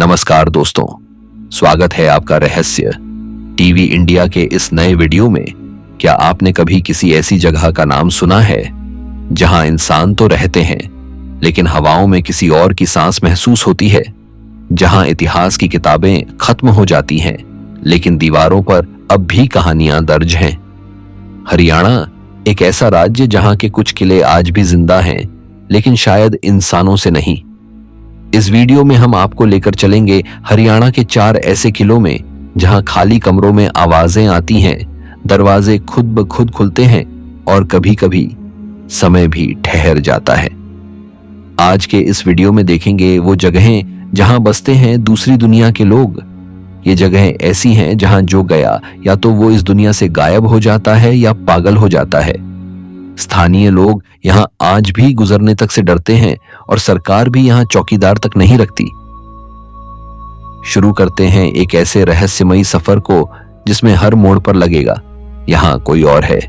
नमस्कार दोस्तों, स्वागत है आपका रहस्य टीवी इंडिया के इस नए वीडियो में। क्या आपने कभी किसी ऐसी जगह का नाम सुना है जहां इंसान तो रहते हैं लेकिन हवाओं में किसी और की सांस महसूस होती है, जहां इतिहास की किताबें खत्म हो जाती हैं लेकिन दीवारों पर अब भी कहानियां दर्ज हैं। हरियाणा एक ऐसा राज्य जहां के कुछ किले आज भी जिंदा हैं लेकिन शायद इंसानों से नहीं। इस वीडियो में हम आपको लेकर चलेंगे हरियाणा के 4 ऐसे किलों में जहां खाली कमरों में आवाजें आती हैं, दरवाजे खुद ब खुद खुलते हैं और कभी कभी समय भी ठहर जाता है। आज के इस वीडियो में देखेंगे वो जगहें जहां बसते हैं दूसरी दुनिया के लोग। ये जगहें ऐसी हैं जहां जो गया या तो वो इस दुनिया से गायब हो जाता है या पागल हो जाता है। स्थानीय लोग यहां आज भी गुजरने तक से डरते हैं और सरकार भी यहां चौकीदार तक नहीं रखती। शुरू करते हैं एक ऐसे रहस्यमयी सफर को जिसमें हर मोड़ पर लगेगा यहां कोई और है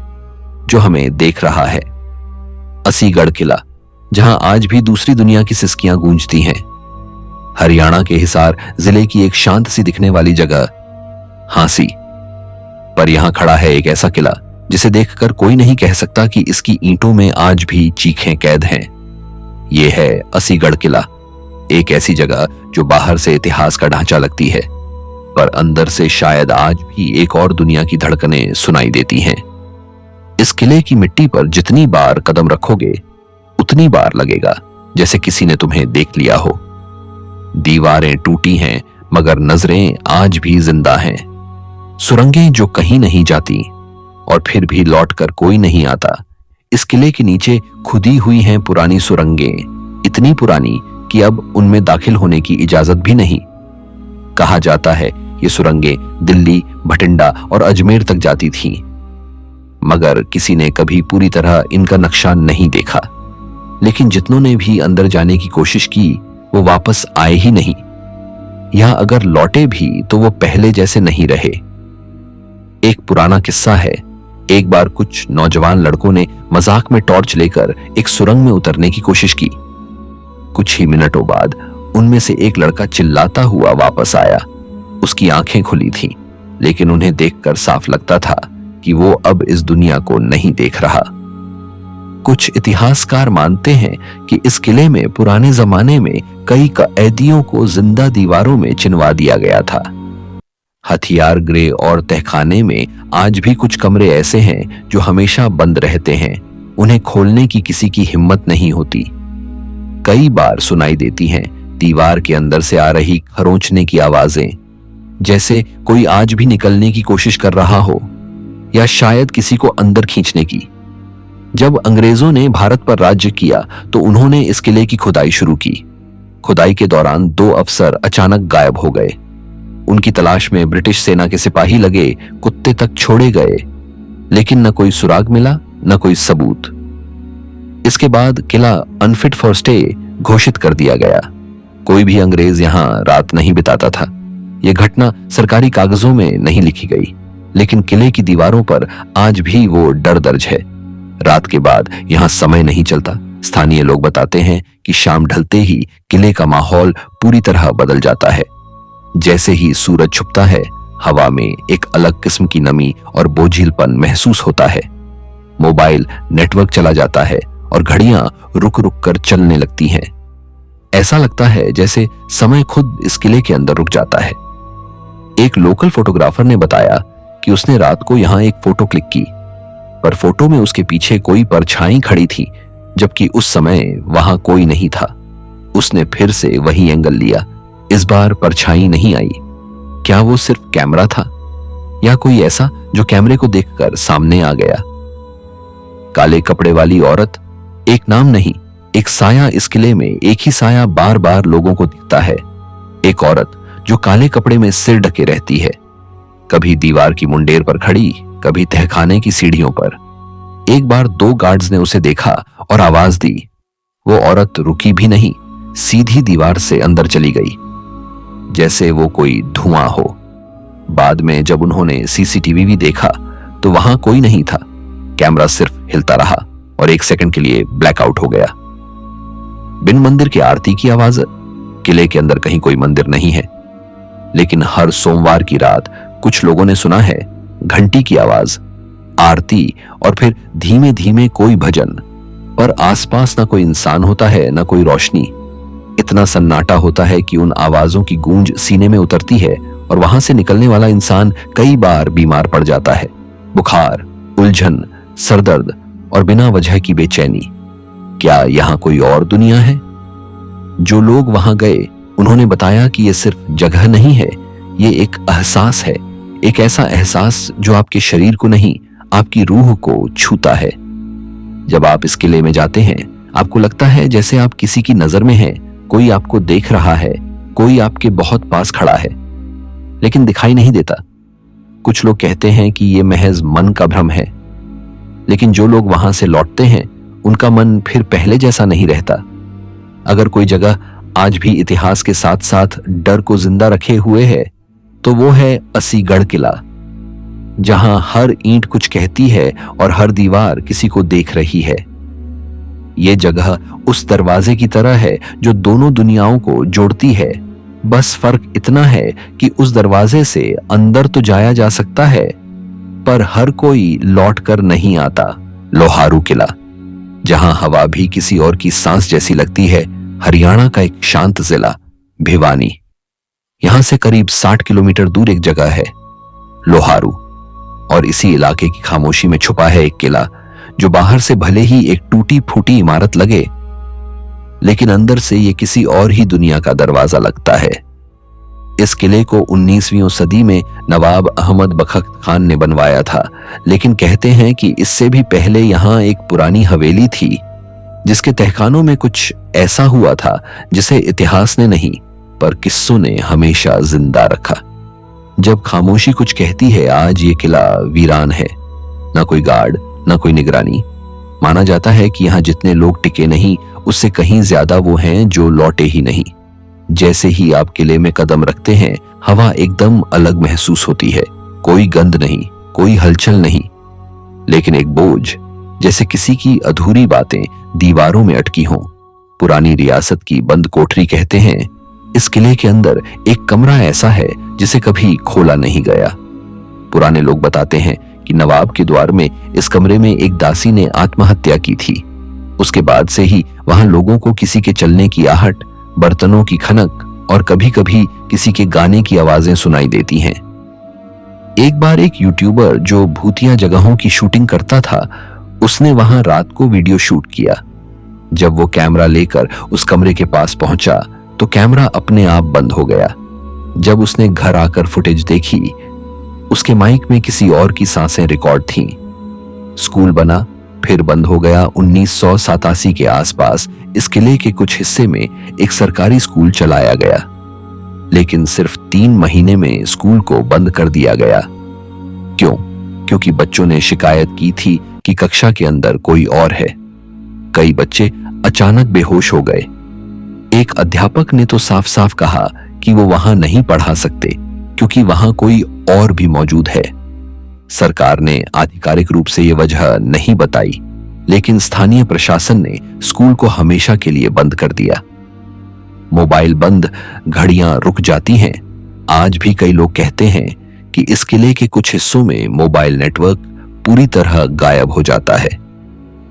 जो हमें देख रहा है। असीगढ़ किला, जहां आज भी दूसरी दुनिया की सिसकियां गूंजती हैं। हरियाणा के हिसार जिले की एक शांत सी दिखने वाली जगह हांसी, पर यहां खड़ा है एक ऐसा किला जिसे देखकर कोई नहीं कह सकता कि इसकी ईंटों में आज भी चीखें कैद हैं। यह है असीगढ़ किला, एक ऐसी जगह जो बाहर से इतिहास का ढांचा लगती है पर अंदर से शायद आज भी एक और दुनिया की धड़कनें सुनाई देती हैं। इस किले की मिट्टी पर जितनी बार कदम रखोगे उतनी बार लगेगा जैसे किसी ने तुम्हें देख लिया हो। दीवारें टूटी हैं मगर नजरें आज भी जिंदा हैं। सुरंगें जो कहीं नहीं जाती और फिर भी लौटकर कोई नहीं आता। इस किले के नीचे खुदी हुई हैं पुरानी सुरंगें, इतनी पुरानी कि अब उनमें दाखिल होने की इजाजत भी नहीं। कहा जाता है ये सुरंगें दिल्ली, भटिंडा और अजमेर तक जाती थीं, मगर किसी ने कभी पूरी तरह इनका नक्शा नहीं देखा। लेकिन जितनों ने भी अंदर जाने की कोशिश की वो वापस आए ही नहीं, या अगर लौटे भी तो वो पहले जैसे नहीं रहे। एक पुराना किस्सा है, एक बार कुछ नौजवान लड़कों ने मजाक में टॉर्च लेकर एक सुरंग में उतरने की कोशिश की। कुछ ही मिनटों बाद उनमें से एक लड़का चिल्लाता हुआ वापस आया। उसकी आंखें खुली थीं, लेकिन उन्हें देखकर साफ लगता था कि वो अब इस दुनिया को नहीं देख रहा। कुछ इतिहासकार मानते हैं कि इस किले में पुराने जमाने में कई कैदियों को जिंदा दीवारों में चिनवा दिया गया था। हथियार गृह और तहखाने में आज भी कुछ कमरे ऐसे हैं जो हमेशा बंद रहते हैं, उन्हें खोलने की किसी की हिम्मत नहीं होती। कई बार सुनाई देती हैं दीवार के अंदर से आ रही खरोंचने की आवाजें, जैसे कोई आज भी निकलने की कोशिश कर रहा हो या शायद किसी को अंदर खींचने की। जब अंग्रेजों ने भारत पर राज्य किया तो उन्होंने इस किले की खुदाई शुरू की। खुदाई के दौरान 2 अफसर अचानक गायब हो गए। उनकी तलाश में ब्रिटिश सेना के सिपाही लगे, कुत्ते तक छोड़े गए, लेकिन न कोई सुराग मिला न कोई सबूत। इसके बाद किला अनफिट फॉर स्टे घोषित कर दिया गया। कोई भी अंग्रेज यहां रात नहीं बिताता था। यह घटना सरकारी कागजों में नहीं लिखी गई, लेकिन किले की दीवारों पर आज भी वो डर दर्ज है। रात के बाद यहां समय नहीं चलता। स्थानीय लोग बताते हैं कि शाम ढलते ही किले का माहौल पूरी तरह बदल जाता है। जैसे ही सूरज छुपता है, हवा में एक अलग किस्म की नमी और बोझिलपन महसूस होता है। मोबाइल नेटवर्क चला जाता है और घड़ियां रुक रुक कर चलने लगती हैं। ऐसा लगता है जैसे समय खुद इस किले के अंदर रुक जाता है। एक लोकल फोटोग्राफर ने बताया कि उसने रात को यहां एक फोटो क्लिक की, पर फोटो में उसके पीछे कोई परछाई खड़ी थी, जबकि उस समय वहां कोई नहीं था। उसने फिर से वही एंगल लिया। इस बार परछाई नहीं आई। क्या वो सिर्फ कैमरा था या कोई ऐसा जो कैमरे को देखकर सामने आ गया? काले कपड़े वाली औरत, एक नाम नहीं, एक साया। इस किले में एक ही साया बार बार लोगों को दिखता है। एक औरत जो काले कपड़े में सिर ढके रहती है, कभी दीवार की मुंडेर पर खड़ी, कभी तहखाने की सीढ़ियों पर। एक बार 2 गार्ड्स ने उसे देखा और आवाज दी। वो औरत रुकी भी नहीं, सीधी दीवार से अंदर चली गई, जैसे वो कोई धुआं हो। बाद में जब उन्होंने सीसीटीवी भी देखा तो वहां कोई नहीं था। कैमरा सिर्फ हिलता रहा और 1 सेकंड के लिए ब्लैकआउट हो गया। बिन मंदिर की आरती की आवाज किले के अंदर कहीं कोई मंदिर नहीं है, लेकिन हर सोमवार की रात कुछ लोगों ने सुना है घंटी की आवाज, आरती और फिर धीमे धीमे कोई भजन। पर आसपास ना कोई इंसान होता है, ना कोई रोशनी। इतना सन्नाटा होता है कि उन आवाजों की गूंज सीने में उतरती है और वहां से निकलने वाला इंसान कई बार बीमार पड़ जाता है। बुखार, उलझन, सरदर्द और बिना वजह की बेचैनी। क्या यहाँ कोई और दुनिया है? जो लोग वहां गए उन्होंने बताया कि यह सिर्फ जगह नहीं है, ये एक एहसास है। एक ऐसा एहसास जो आपके शरीर को नहीं, आपकी रूह को छूता है। जब आप इस किले में जाते हैं, आपको लगता है जैसे आप किसी की नजर में हैं, कोई आपको देख रहा है, कोई आपके बहुत पास खड़ा है, लेकिन दिखाई नहीं देता। कुछ लोग कहते हैं कि यह महज मन का भ्रम है, लेकिन जो लोग वहां से लौटते हैं उनका मन फिर पहले जैसा नहीं रहता। अगर कोई जगह आज भी इतिहास के साथ साथ डर को जिंदा रखे हुए है तो वो है असीगढ़ किला, जहां हर ईंट कुछ कहती है और हर दीवार किसी को देख रही है। ये जगह उस दरवाजे की तरह है जो दोनों दुनियाओं को जोड़ती है। बस फर्क इतना है कि उस दरवाजे से अंदर तो जाया जा सकता है, पर हर कोई लौट कर नहीं आता। लोहारू किला, जहां हवा भी किसी और की सांस जैसी लगती है। हरियाणा का एक शांत जिला भिवानी, यहां से करीब 60 किलोमीटर दूर एक जगह है लोहारू, और इसी इलाके की खामोशी में छुपा है एक किला जो बाहर से भले ही एक टूटी फूटी इमारत लगे, लेकिन अंदर से ये किसी और ही दुनिया का दरवाजा लगता है। इस किले को 19वीं सदी में नवाब अहमद बख्त खान ने बनवाया था, लेकिन कहते हैं कि इससे भी पहले यहां एक पुरानी हवेली थी जिसके तहखानों में कुछ ऐसा हुआ था जिसे इतिहास ने नहीं पर किस्सों ने हमेशा जिंदा रखा। जब खामोशी कुछ कहती है, आज ये किला वीरान है, ना कोई गार्ड, ना कोई निगरानी। माना जाता है कि यहाँ जितने लोग टिके नहीं, उससे कहीं ज्यादा वो हैं जो लौटे ही नहीं। जैसे ही आप किले में कदम रखते हैं, हवा एकदम अलग महसूस होती है। कोई गंध नहीं, कोई हलचल नहीं, लेकिन एक बोझ, जैसे किसी की अधूरी बातें दीवारों में अटकी हों। पुरानी रियासत की बंद कोठरी कहते हैं। इस किले के अंदर एक कमरा ऐसा है जिसे कभी खोला नहीं गया। पुराने लोग बताते हैं कि नवाब के द्वार में इस कमरे में एक दासी ने आत्महत्या की थी। उसके बाद से ही वहां लोगों को किसी के चलने की आहट, बर्तनों की खनक और कभी कभी किसी के गाने की आवाजें सुनाई देती हैं। एक बार एक यूट्यूबर जो भूतिया जगहों की शूटिंग करता था, उसने वहां रात को वीडियो शूट किया। जब वो कैमरा लेकर उस कमरे के पास पहुंचा तो कैमरा अपने आप बंद हो गया। जब उसने घर आकर फुटेज देखी, उसके माइक में किसी और की सांसें रिकॉर्ड थीं। स्कूल बना, फिर बंद हो गया। 1987 के आसपास इस किले के कुछ हिस्से में एक सरकारी स्कूल चलाया गया, लेकिन सिर्फ 3 महीने में स्कूल को बंद कर दिया गया। क्यों? क्योंकि बच्चों ने शिकायत की थी कि कक्षा के अंदर कोई और है। कई बच्चे अचानक बेहोश हो गए। एक अध्यापक ने तो साफ साफ कहा कि वो वहां नहीं पढ़ा सकते क्योंकि वहां कोई और भी मौजूद है। सरकार ने आधिकारिक रूप से ये वजह नहीं बताई, लेकिन स्थानीय प्रशासन ने स्कूल को हमेशा के लिए बंद कर दिया। मोबाइल बंद, घड़ियां रुक जाती हैं। आज भी कई लोग कहते हैं कि इस किले के कुछ हिस्सों में मोबाइल नेटवर्क पूरी तरह गायब हो जाता है।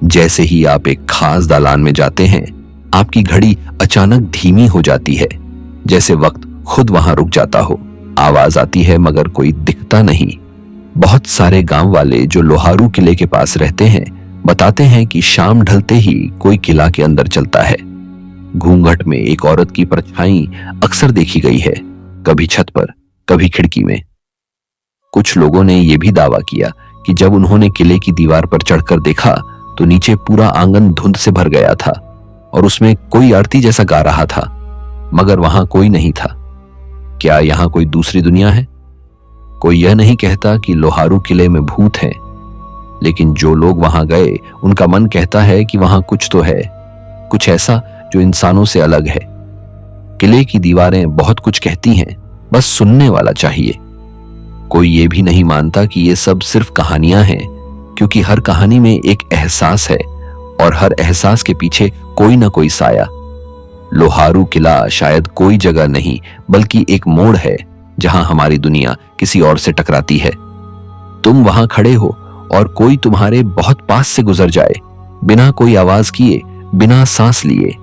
जैसे ही आप एक खास दालान में जाते हैं, आपकी घड़ी अचानक धीमी हो जाती है, जैसे वक्त खुद वहां रुक जाता हो। आवाज आती है मगर कोई दिखता नहीं। बहुत सारे गांव वाले जो लोहारू किले के पास रहते हैं बताते हैं कि शाम ढलते ही कोई किला के अंदर चलता है। घूंघट में एक औरत की परछाई अक्सर देखी गई है, कभी छत पर, कभी खिड़की में। कुछ लोगों ने यह भी दावा किया कि जब उन्होंने किले की दीवार पर चढ़कर देखा तो नीचे पूरा आंगन धुंध से भर गया था और उसमें कोई आरती जैसा गा रहा था, मगर वहां कोई नहीं था। क्या यहां कोई दूसरी दुनिया है? कोई यह नहीं कहता कि लोहारू किले में भूत हैं, लेकिन जो लोग वहां गए उनका मन कहता है कि वहां कुछ तो है, कुछ ऐसा जो इंसानों से अलग है। किले की दीवारें बहुत कुछ कहती हैं, बस सुनने वाला चाहिए। कोई ये भी नहीं मानता कि ये सब सिर्फ कहानियां हैं, क्योंकि हर कहानी में एक एहसास है और हर एहसास के पीछे कोई ना कोई साया। लोहारू किला शायद कोई जगह नहीं बल्कि एक मोड़ है जहां हमारी दुनिया किसी और से टकराती है। तुम वहां खड़े हो और कोई तुम्हारे बहुत पास से गुजर जाए, बिना कोई आवाज किए, बिना सांस लिए,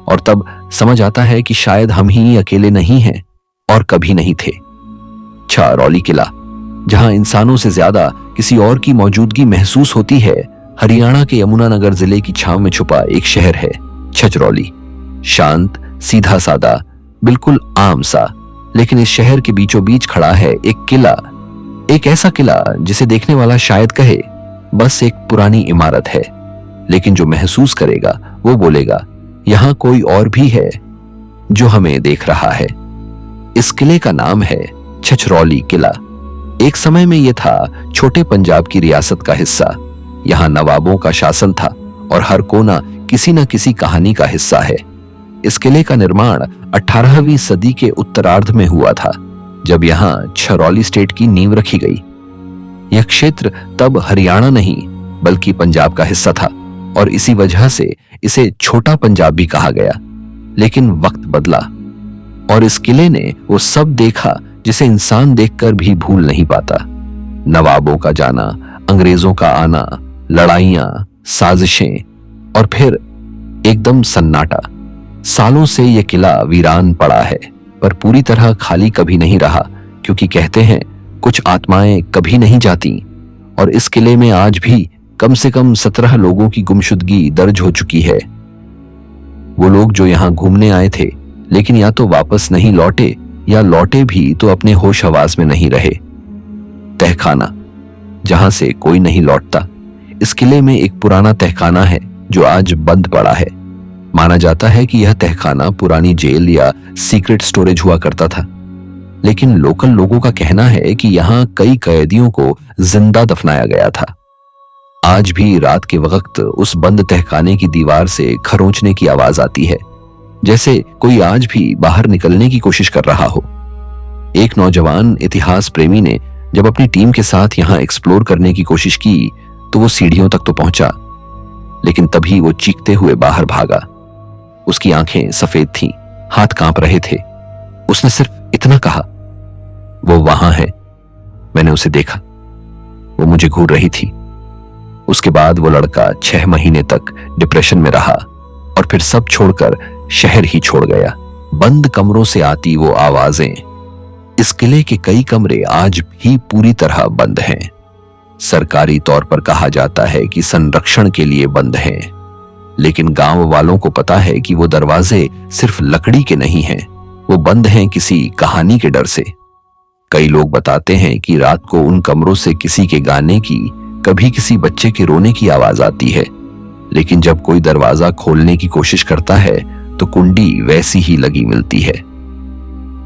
और तब समझ आता है कि शायद हम ही अकेले नहीं हैं और कभी नहीं थे। छछरौली किला, जहां इंसानों से ज्यादा किसी और की मौजूदगी महसूस होती है, हरियाणा के यमुनानगर जिले की छांव में छुपा एक शहर है छछरौली। शांत, सीधा सादा, बिल्कुल आम सा, लेकिन इस शहर के बीचों बीच खड़ा है एक किला। एक ऐसा किला जिसे देखने वाला शायद कहे बस एक पुरानी इमारत है, लेकिन जो महसूस करेगा वो बोलेगा यहां कोई और भी है जो हमें देख रहा है। इस किले का नाम है छछरौली किला। एक समय में यह था छोटे पंजाब की रियासत का हिस्सा। यहां नवाबों का शासन था और हर कोना किसी न किसी कहानी का हिस्सा है। इस किले का निर्माण 18वीं सदी के उत्तरार्ध में हुआ था, जब यहां छछरौली स्टेट की नींव रखी गई। यह क्षेत्र तब हरियाणा नहीं बल्कि पंजाब का हिस्सा था और इसी वजह से इसे छोटा पंजाब भी कहा गया। लेकिन वक्त बदला और इस किले ने वो सब देखा जिसे इंसान देखकर भी भूल नहीं पाता। नवाबों का जाना, अंग्रेजों का आना, लड़ाइयां, साजिशें और फिर एकदम सन्नाटा। सालों से यह किला वीरान पड़ा है, पर पूरी तरह खाली कभी नहीं रहा, क्योंकि कहते हैं कुछ आत्माएं कभी नहीं जाती। और इस किले में आज भी कम से कम 17 लोगों की गुमशुदगी दर्ज हो चुकी है। वो लोग जो यहां घूमने आए थे लेकिन या तो वापस नहीं लौटे या लौटे भी तो अपने होश हवास में नहीं रहे। तहखाना, जहां से कोई नहीं लौटता। इस किले में एक पुराना तहखाना है जो आज बंद पड़ा है। माना जाता है कि यह तहखाना पुरानी जेल या सीक्रेट स्टोरेज हुआ करता था, लेकिन लोकल लोगों का कहना है कि यहां कई कैदियों को जिंदा दफनाया गया था। आज भी रात के वक्त उस बंद तहखाने की दीवार से खरोंचने की आवाज आती है, जैसे कोई आज भी बाहर निकलने की कोशिश कर रहा हो। एक नौजवान इतिहास प्रेमी ने जब अपनी टीम के साथ यहां एक्सप्लोर करने की कोशिश की तो वो सीढ़ियों तक तो पहुंचा, लेकिन तभी वो चीखते हुए बाहर भागा। उसकी आंखें सफेद थीं, हाथ कांप रहे थे। उसने सिर्फ इतना कहा, वो वहां है। मैंने उसे देखा, वो मुझे घूर रही थी। उसके बाद वो लड़का 6 महीने तक डिप्रेशन में रहा और फिर सब छोड़कर शहर ही छोड़ गया। बंद कमरों से आती वो आवाजें। इस किले के कई कमरे आज भी पूरी तरह बंद हैं। सरकारी तौर पर कहा जाता है कि संरक्षण के लिए बंद हैं, लेकिन गांव वालों को पता है कि वो दरवाजे सिर्फ लकड़ी के नहीं हैं, वो बंद हैं किसी कहानी के डर से। कई लोग बताते हैं कि रात को उन कमरों से किसी के गाने की, कभी किसी बच्चे के रोने की आवाज आती है, लेकिन जब कोई दरवाजा खोलने की कोशिश करता है तो कुंडी वैसी ही लगी मिलती है,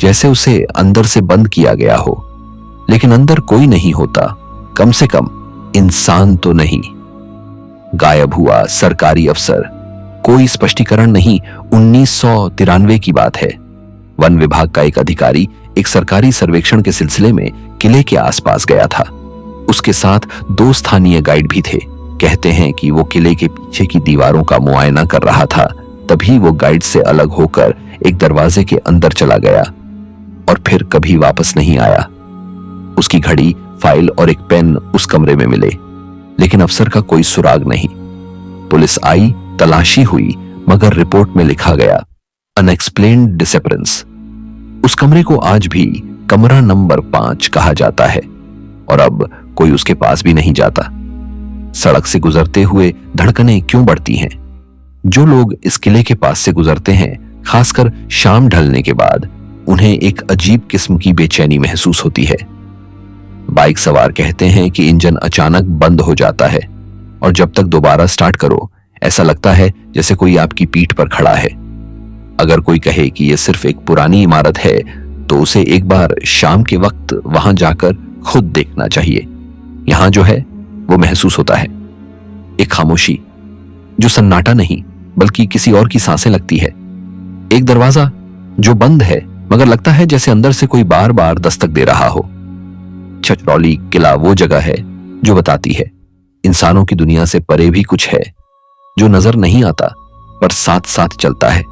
जैसे उसे अंदर से बंद किया गया हो। लेकिन अंदर कोई नहीं होता, कम से कम इंसान तो नहीं। गायब हुआ सरकारी अफसर, कोई स्पष्टीकरण नहीं। 1993 की बात है। वन विभाग का एक अधिकारी एक सरकारी सर्वेक्षण के सिलसिले में किले के आसपास गया था। उसके साथ 2 स्थानीय गाइड भी थे। कहते हैं कि वो किले के पीछे की दीवारों का मुआयना कर रहा था। तभी वो गाइड से अलग होकर एक दरवाजे के अंदर चला गया और फिर कभी वापस नहीं आया। उसकी घड़ी, फाइल और एक पेन उस कमरे में मिले, लेकिन अफसर का कोई सुराग नहीं। पुलिस आई, तलाशी हुई, मगर रिपोर्ट में लिखा गया अनएक्सप्लेन्ड डिसअपरेंस। उस कमरे को आज भी कमरा नंबर 5 कहा जाता है और अब कोई उसके पास भी नहीं जाता। सड़क से गुजरते हुए धड़कनें क्यों बढ़ती हैं? जो लोग इस किले के पास से गुजरते हैं, खासकर शाम ढलने के बाद, उन्हें एक अजीब किस्म की बेचैनी महसूस होती है। बाइक सवार कहते हैं कि इंजन अचानक बंद हो जाता है और जब तक दोबारा स्टार्ट करो ऐसा लगता है जैसे कोई आपकी पीठ पर खड़ा है। अगर कोई कहे कि यह सिर्फ एक पुरानी इमारत है तो उसे एक बार शाम के वक्त वहां जाकर खुद देखना चाहिए। यहां जो है वो महसूस होता है, एक खामोशी जो सन्नाटा नहीं बल्कि किसी और की सांसें लगती है। एक दरवाजा जो बंद है मगर लगता है जैसे अंदर से कोई बार बार दस्तक दे रहा हो। छछरौली किला वो जगह है जो बताती है इंसानों की दुनिया से परे भी कुछ है जो नजर नहीं आता पर साथ साथ चलता है।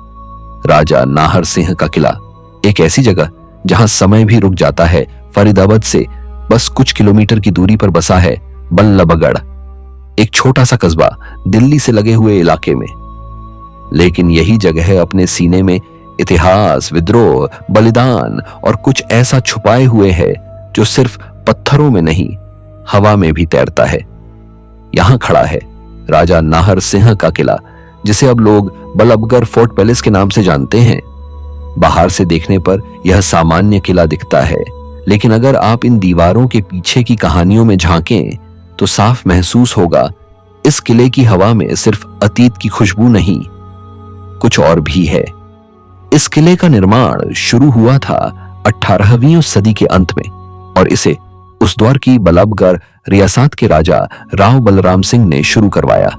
राजा नाहर सिंह का किला, एक ऐसी जगह जहां समय भी रुक जाता है, फरीदाबाद से बस कुछ किलोमीटर की दूरी पर बसा है बल्लभगढ़, एक छोटा सा कस्बा दिल्ली से लगे हुए इलाके में। लेकिन यही जगह अपने सीने में इतिहास, विद्रोह, बलिदान और कुछ ऐसा छुपाए हुए है जो सिर्फ पत्थरों में नहीं, हवा में भी तैरता है। यहां खड़ा है राजा नाहर सिंह का किला, जिसे अब लोग बल्लभगढ़ फोर्ट पैलेस के नाम से जानते हैं। बाहर से देखने पर यह सामान्य किला दिखता है, लेकिन अगर आप इन दीवारों के पीछे की कहानियों में झांकें तो साफ महसूस होगा इस किले की हवा में सिर्फ अतीत की खुशबू नहीं, कुछ और भी है। इस किले का निर्माण शुरू हुआ था 18वीं सदी के अंत में और इसे उस दौर की बल्लभगढ़ रियासत के राजा राव बलराम सिंह ने शुरू करवाया।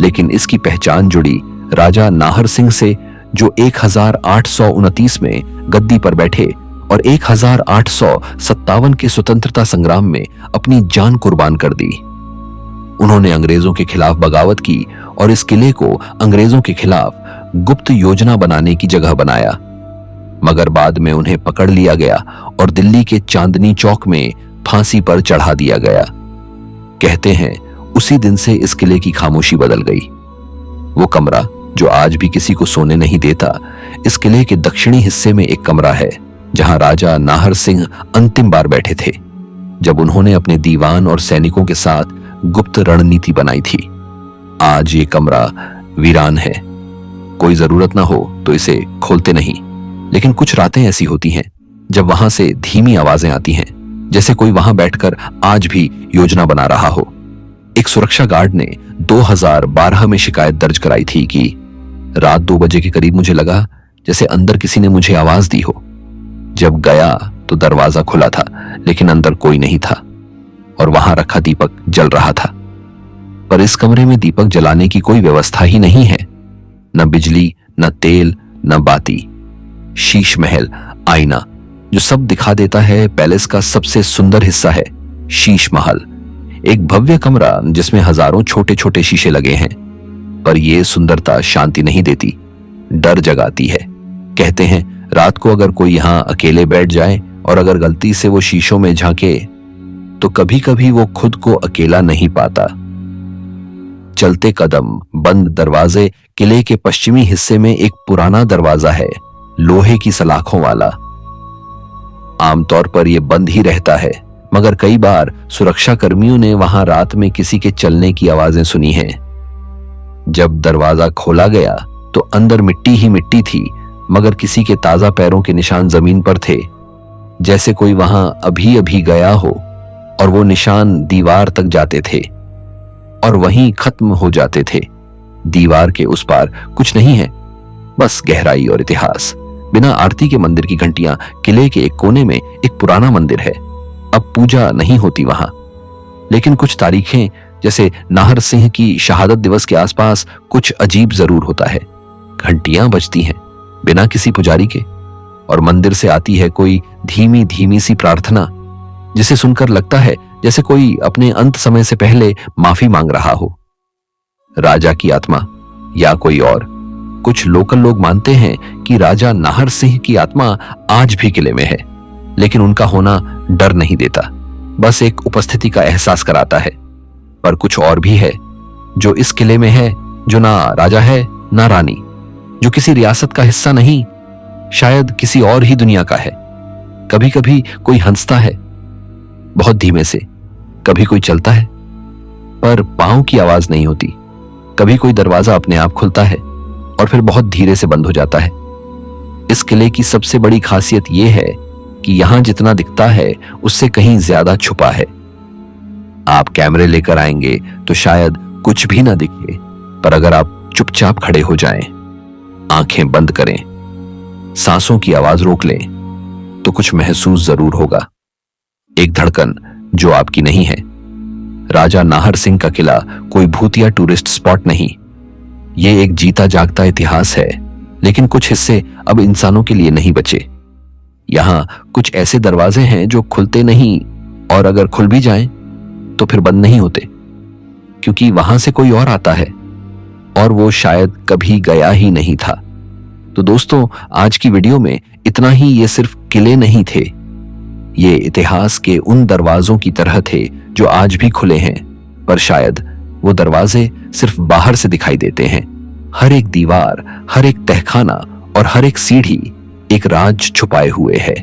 लेकिन इसकी पहचान जुड़ी राजा नाहर सिंह से, जो 1829 में गद्दी पर बैठे और 1857 के स्वतंत्रता संग्राम में अपनी जान कुर्बान कर दी। उन्होंने अंग्रेजों के खिलाफ बगावत की और इस किले को अंग्रेजों के खिलाफ गुप्त योजना बनाने की जगह बनाया, मगर बाद में उन्हें पकड़ लिया गया और दिल्ली के चांदनी चौक में फांसी पर चढ़ा दिया गया। कहते हैं उसी दिन से इस किले की खामोशी बदल गई। वो कमरा जो आज भी किसी को सोने नहीं देता, इस किले के दक्षिणी हिस्से में एक कमरा है जहां राजा नाहर सिंह अंतिम बार बैठे थे, जब उन्होंने अपने दीवान और सैनिकों के साथ गुप्त रणनीति बनाई थी। आज ये कमरा वीरान है। कोई जरूरत ना हो तो इसे खोलते नहीं, लेकिन कुछ रातें ऐसी होती हैं जब वहां से धीमी आवाजें आती हैं, जैसे कोई वहां बैठकर आज भी योजना बना रहा हो। एक सुरक्षा गार्ड ने 2012 में शिकायत दर्ज कराई थी कि रात 2 बजे के करीब मुझे लगा जैसे अंदर किसी ने मुझे आवाज दी हो। जब गया तो दरवाजा खुला था, लेकिन अंदर कोई नहीं था और वहां रखा दीपक जल रहा था। पर इस कमरे में दीपक जलाने की कोई व्यवस्था ही नहीं है, न बिजली, न तेल, न बाती। शीश महल, आईना जो सब दिखा देता है, पैलेस का सबसे सुंदर हिस्सा है शीश महल, एक भव्य कमरा जिसमें हजारों छोटे छोटे शीशे लगे हैं। पर यह सुंदरता शांति नहीं देती, डर जगाती है। कहते हैं रात को अगर कोई यहां अकेले बैठ जाए और अगर गलती से वो शीशों में झांके तो कभी कभी वो खुद को अकेला नहीं पाता। चलते कदम, बंद दरवाजे। किले के पश्चिमी हिस्से में एक पुराना दरवाजा है, लोहे की सलाखों वाला। आमतौर पर यह बंद ही रहता है, मगर कई बार सुरक्षा कर्मियों ने वहां रात में किसी के चलने की आवाजें सुनी हैं। जब दरवाजा खोला गया तो अंदर मिट्टी ही मिट्टी थी, मगर किसी के ताजा पैरों के निशान जमीन पर थे, जैसे कोई वहां अभी अभी गया हो और वो निशान दीवार तक जाते थे और वहीं खत्म हो जाते थे। दीवार के उस पार कुछ नहीं है, बस गहराई और इतिहास। बिना आरती के मंदिर की घंटियां। किले के एक कोने में एक पुराना मंदिर है, अब पूजा नहीं होती वहां, लेकिन कुछ तारीखें जैसे नाहर सिंह की शहादत दिवस के आसपास कुछ अजीब जरूर होता है। घंटियां बजती हैं बिना किसी पुजारी के और मंदिर से आती है कोई धीमी धीमी सी प्रार्थना, जिसे सुनकर लगता है जैसे कोई अपने अंत समय से पहले माफी मांग रहा हो। राजा की आत्मा या कोई और। कुछ लोकल लोग मानते हैं कि राजा नाहर सिंह की आत्मा आज भी किले में है, लेकिन उनका होना डर नहीं देता, बस एक उपस्थिति का एहसास कराता है। पर कुछ और भी है जो इस किले में है, जो ना राजा है ना रानी, जो किसी रियासत का हिस्सा नहीं, शायद किसी और ही दुनिया का है। कभी कभी कोई हंसता है बहुत धीमे से, कभी कोई चलता है पर पांव की आवाज नहीं होती, कभी कोई दरवाजा अपने आप खुलता है और फिर बहुत धीरे से बंद हो जाता है। इस किले की सबसे बड़ी खासियत यह है कि यहां जितना दिखता है उससे कहीं ज्यादा छुपा है। आप कैमरे लेकर आएंगे तो शायद कुछ भी ना दिखे, पर अगर आप चुपचाप खड़े हो जाएं, आंखें बंद करें, सांसों की आवाज रोक लें, तो कुछ महसूस जरूर होगा। एक धड़कन जो आपकी नहीं है। राजा नाहर सिंह का किला कोई भूतिया टूरिस्ट स्पॉट नहीं, ये एक जीता जागता इतिहास है, लेकिन कुछ हिस्से अब इंसानों के लिए नहीं बचे। यहां कुछ ऐसे दरवाजे हैं जो खुलते नहीं, और अगर खुल भी जाएं तो फिर बंद नहीं होते, क्योंकि वहां से कोई और आता है और वो शायद कभी गया ही नहीं था। तो दोस्तों, आज की वीडियो में इतना ही। ये सिर्फ किले नहीं थे, ये इतिहास के उन दरवाजों की तरह थे जो आज भी खुले हैं, पर शायद वो दरवाजे सिर्फ बाहर से दिखाई देते हैं। हर एक दीवार, हर एक तहखाना और हर एक सीढ़ी एक राज छुपाए हुए है,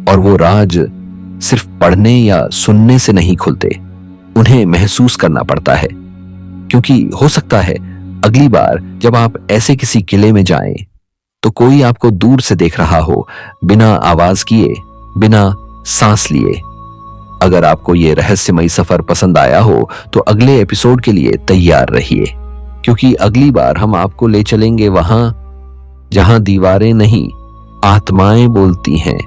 और वो राज सिर्फ पढ़ने या सुनने से नहीं खुलते, उन्हें महसूस करना पड़ता है। क्योंकि हो सकता है अगली बार जब आप ऐसे किसी किले में जाएं, तो कोई आपको दूर से देख रहा हो, बिना आवाज किए, बिना सांस लिए। अगर आपको ये रहस्यमयी सफर पसंद आया हो तो अगले एपिसोड के लिए तैयार रहिए, क्योंकि अगली बार हम आपको ले चलेंगे वहां जहां दीवारें नहीं, आत्माएं बोलती हैं।